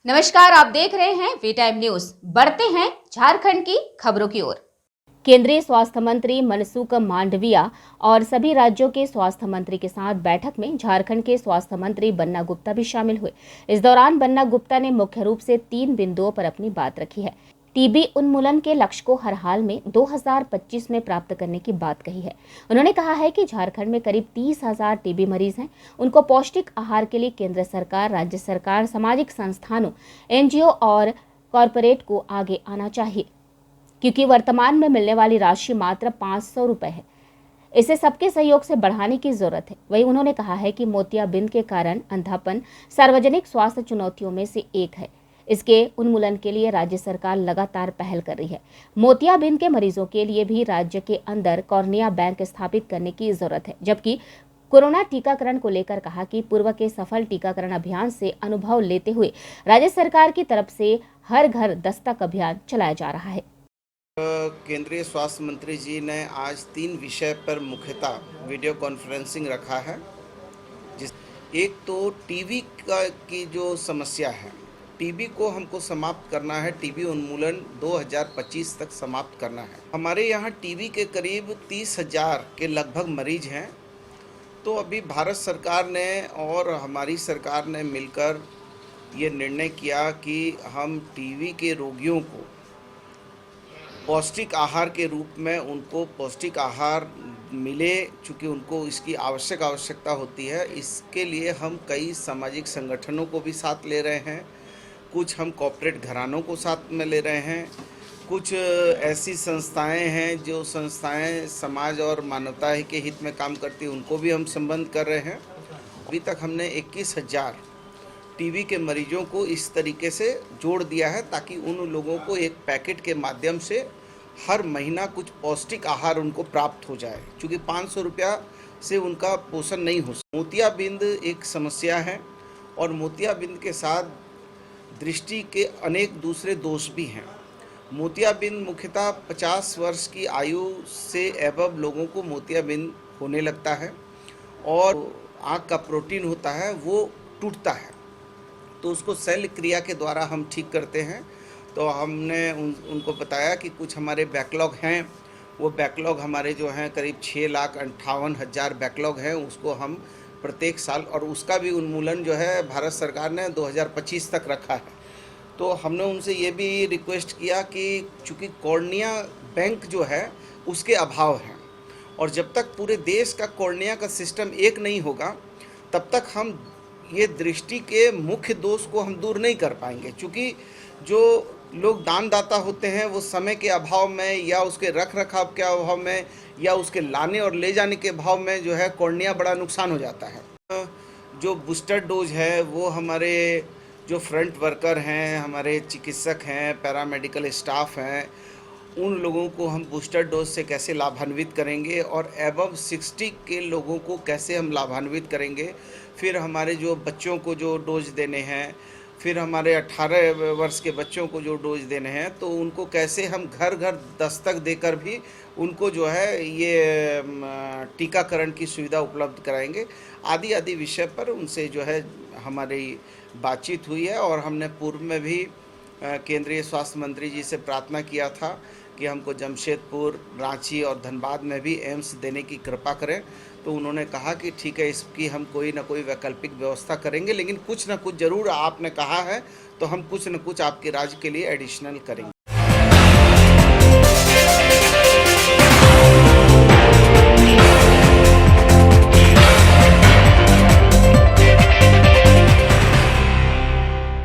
नमस्कार, आप देख रहे हैं वी टाइम न्यूज। बढ़ते हैं झारखंड की खबरों की ओर। केंद्रीय स्वास्थ्य मंत्री मनसुख मांडविया और सभी राज्यों के स्वास्थ्य मंत्री के साथ बैठक में झारखंड के स्वास्थ्य मंत्री बन्ना गुप्ता भी शामिल हुए। इस दौरान बन्ना गुप्ता ने मुख्य रूप से 3 बिंदुओं पर अपनी बात रखी है। टीबी उन्मूलन के लक्ष्य को हर हाल में 2025 में प्राप्त करने की बात कही है। उन्होंने कहा है कि झारखंड में करीब 30,000 टीबी मरीज हैं। उनको पौष्टिक आहार के लिए केंद्र सरकार, राज्य सरकार, सामाजिक संस्थानों, एनजीओ और कॉरपोरेट को आगे आना चाहिए, क्योंकि वर्तमान में मिलने वाली राशि मात्र 500 रुपए है। इसे सबके सहयोग से बढ़ाने की जरूरत है। वहीं उन्होंने कहा है कि मोतियाबिंद के कारण अंधापन सार्वजनिक स्वास्थ्य चुनौतियों में से एक है। इसके उन्मूलन के लिए राज्य सरकार लगातार पहल कर रही है। मोतियाबिंद के मरीजों के लिए भी राज्य के अंदर कॉर्निया बैंक स्थापित करने की जरूरत है। जबकि कोरोना टीकाकरण को लेकर कहा कि पूर्व के सफल टीकाकरण अभियान से अनुभव लेते हुए राज्य सरकार की तरफ से हर घर दस्तक अभियान चलाया जा रहा है। केंद्रीय स्वास्थ्य मंत्री जी ने आज 3 विषय पर मुख्यतः वीडियो कॉन्फ्रेंसिंग रखा है। एक तो टीबी की जो समस्या है, टीबी को हमको समाप्त करना है। टीबी उन्मूलन 2025 तक समाप्त करना है। हमारे यहाँ टीबी के करीब 30,000 के लगभग मरीज हैं। तो अभी भारत सरकार ने और हमारी सरकार ने मिलकर ये निर्णय किया कि हम टीबी के रोगियों को पौष्टिक आहार के रूप में उनको पौष्टिक आहार मिले, चूँकि उनको इसकी आवश्यकता होती है। इसके लिए हम कई सामाजिक संगठनों को भी साथ ले रहे हैं, कुछ हम कॉर्पोरेट घरानों को साथ में ले रहे हैं, कुछ ऐसी संस्थाएं हैं जो संस्थाएं समाज और मानवता के हित में काम करती हैं, उनको भी हम संबंध कर रहे हैं। अभी तक हमने 21,000 टीबी के मरीजों को इस तरीके से जोड़ दिया है ताकि उन लोगों को एक पैकेट के माध्यम से हर महीना कुछ पौष्टिक आहार उनको प्राप्त हो जाए, क्योंकि 500 रुपया से उनका पोषण नहीं हो सकता। मोतियाबिंद एक समस्या है और मोतियाबिंद के साथ दृष्टि के अनेक दूसरे दोष भी हैं। मोतियाबिंद मुख्यतः 50 वर्ष की आयु से एबव लोगों को मोतियाबिंद होने लगता है और आँख का प्रोटीन होता है वो टूटता है, तो उसको शल्य क्रिया के द्वारा हम ठीक करते हैं। तो हमने उनको बताया कि कुछ हमारे बैकलॉग हैं, वो बैकलॉग हमारे जो हैं करीब 6,58,000 बैकलॉग हैं, उसको हम प्रत्येक साल, और उसका भी उन्मूलन जो है भारत सरकार ने 2025 तक रखा है। तो हमने उनसे ये भी रिक्वेस्ट किया कि चूँकि कॉर्निया बैंक जो है उसके अभाव हैं, और जब तक पूरे देश का कॉर्निया का सिस्टम एक नहीं होगा तब तक हम ये दृष्टि के मुख्य दोष को हम दूर नहीं कर पाएंगे। क्योंकि जो लोग दानदाता होते हैं वो समय के अभाव में या उसके रख रखाव के अभाव में या उसके लाने और ले जाने के अभाव में जो है कॉर्निया बड़ा नुकसान हो जाता है। जो बूस्टर डोज है वो हमारे जो फ्रंट वर्कर हैं, हमारे चिकित्सक हैं, पैरामेडिकल स्टाफ हैं, उन लोगों को हम बूस्टर डोज से कैसे लाभान्वित करेंगे और एबव 60 के लोगों को कैसे हम लाभान्वित करेंगे। फिर हमारे जो बच्चों को जो डोज देने हैं, फिर हमारे 18 वर्ष के बच्चों को जो डोज देने हैं, तो उनको कैसे हम घर घर दस्तक देकर भी उनको जो है ये टीकाकरण की सुविधा उपलब्ध कराएंगे। आदि विषय पर उनसे जो है हमारी बातचीत हुई है। और हमने पूर्व में भी केंद्रीय स्वास्थ्य मंत्री जी से प्रार्थना किया था कि हमको जमशेदपुर, रांची और धनबाद में भी एम्स देने की कृपा करें। तो उन्होंने कहा कि ठीक है, इसकी हम कोई ना कोई वैकल्पिक व्यवस्था करेंगे, लेकिन कुछ ना कुछ ज़रूर आपने कहा है तो हम कुछ न कुछ आपके राज्य के लिए एडिशनल करेंगे।